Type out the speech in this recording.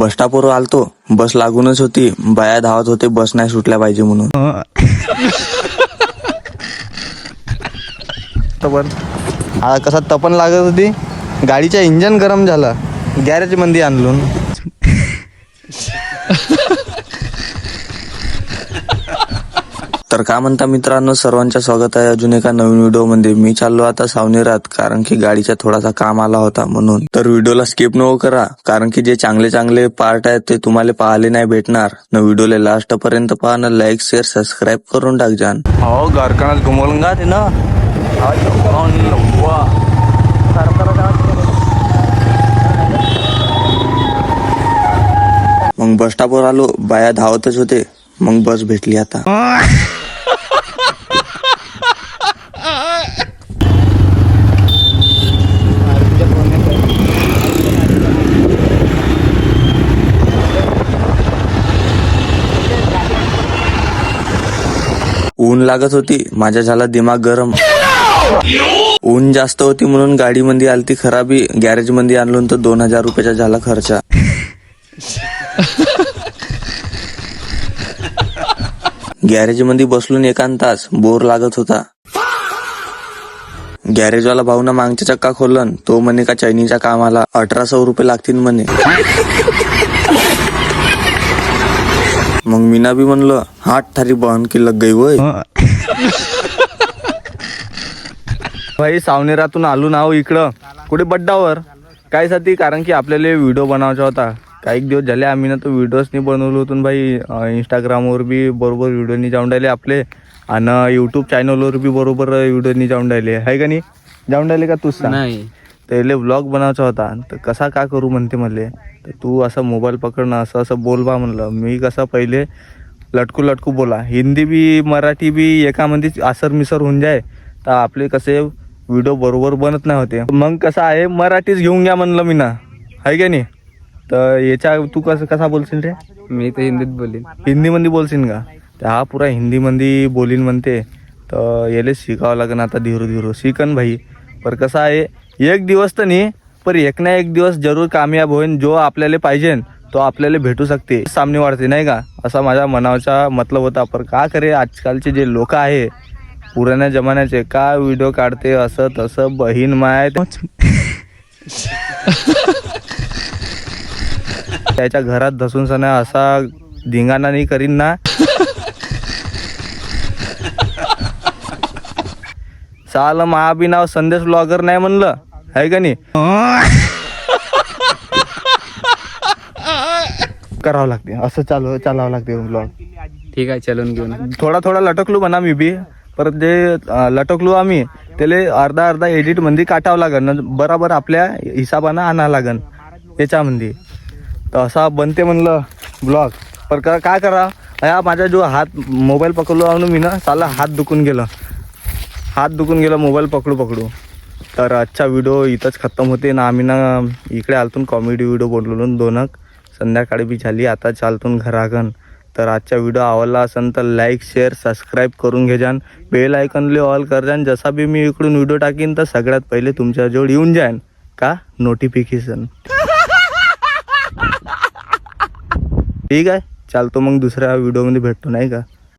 बस स्टॉपवर आलतो, बस लागूनच होती. बाया धावत होते बस नाही सुटल्या पाहिजे म्हणून. कसा तपन लागत होती, गाडीचा इंजन गरम झाला, गॅरेज मध्ये आणलो. तर काय म्हणता मित्रांनो, सर्वांचं स्वागत आहे अजून एका नवीन व्हिडिओ मध्ये. मी चाललो आता सावनेरात, कारण की गाडीचा थोडासा काम आला होता म्हणून. तर व्हिडिओला स्किप नको करा, कारण की जे चांगले चांगले पार्ट आहेत ते तुम्हाला पाहायला नाही भेटणार. न व्हिडिओला लास्ट पर्यंत पहा, न लाईक शेअर सबस्क्राईब करून टाक जान. हो घरकणात घुमवलं का ते ना. मग बस स्टॉपवर आलो, बाया धावतच होते. मग बस भेटली आता. ऊन लागत होती, माझ्या झाला दिमाग गरम. ऊन जास्त होती म्हणून गाडी मध्ये आलती खराबी. गॅरेज मध्ये आणलो तर 2000 रुपयाचा झाला खर्चा. गॅरेज मध्ये बसलून एकांत तास बोर लागत होता. गॅरेजवाला भाऊना मागचा चक्का खोलन, तो म्हणे का चैनीच्या कामाला 1800 रुपये लागतील म्हणे. मग मीना बी म्हणलं, हात थारी बहन की लग गई वय. भाई सावनेरातून आलो ना इकडं कुठे बड्डावर काय साठी, कारण की आपल्याला व्हिडिओ बनवायचा होता. काही दिवस झाले आम्ही ना तो व्हिडिओज नाही बनवलो होतो भाई. इंस्टाग्रामवर बी बरोबर व्हिडिओ नाही जाऊन राहिले आपले, आणि यूट्यूब चॅनलवर बी बरोबर व्हिडिओ नाही जाऊन राहिले आहे का नाही. जाऊन राहिले का तूच नाही. त्याला व्लॉग बनवायचा होता, तर कसा का करू म्हणते म्हणले. तर तू असं मोबाईल पकडणं असं असं बोल बा म्हणलं. मी कसं पहिले लटकू बोला, हिंदी बी मराठी बी एकामध्ये आसर मिसर होऊन जाय, तर आपले कसे व्हिडिओ बरोबर बनत नाही होते. मग कसं आहे, मराठीच घेऊन घ्या म्हणलं मी ना, आहे का नाही. तर याच्या तू कसा बोलशील रे. मी तर हिंदीत बोलीन. हिंदीमध्ये बोलशील का. तर हा पुरा हिंदीमध्ये बोलीन म्हणते. तर याला शिकावं लागेल आता, धीरू शिकन भाई. पर कसं आहे, एक दिवस तर नाही पर एक ना एक दिवस जरूर कामयाब होईन. जो आपल्याला पाहिजे तो आपल्याला भेटू शकते, सामने वाढते नाही का, असा माझ्या मनाचा मतलब होता. पर का करे, आजकालचे जे लोक आहे पुराण्या जमान्याचे, का व्हिडिओ काढते असं तसं बहीण माय. त्याच्या घरात धसून सणा असा धिंगाणा नाही करीन ना. साल महाबी नाव संदेश ब्लॉगर नाही म्हणलं, आहे का नाही. करावं लागते असं, चालावं लागते ब्लॉग. ठीक आहे, चलून घेऊन थोडा लटकलो म्हणा मी बी. परत जे लटकलो आम्ही त्याला अर्धा एडिट मध्ये काटावं लागन, बराबर आपल्या हिसाबानं आणा लागन याच्यामध्ये. तर असा बनते म्हणलं ब्लॉग. पर काय करा, या माझा जो हात मोबाईल पकडलो आणून मी ना, साला हात दुखून गेलं मोबाईल पकडू. तर आजचा व्हिडिओ इथंच खतम होते ना. आम्ही ना इकडे आलतून कॉमेडी व्हिडिओ बोललो दोनक, संध्याकाळी बी झाली, आता चालतून घरागन. तर आजचा व्हिडिओ आवडला असेल तर लाईक शेअर सबस्क्राईब करून घे जान, बेल आयकॉनले ऑल कर जान. जसा बी मी इकडून व्हिडिओ टाकीन तर सगळ्यात पहिले तुमच्या जवळ येऊन जाईन का नोटिफिकेशन. ठीक आहे, चालतो मग दुसऱ्या व्हिडिओमध्ये भेटतो नाही का.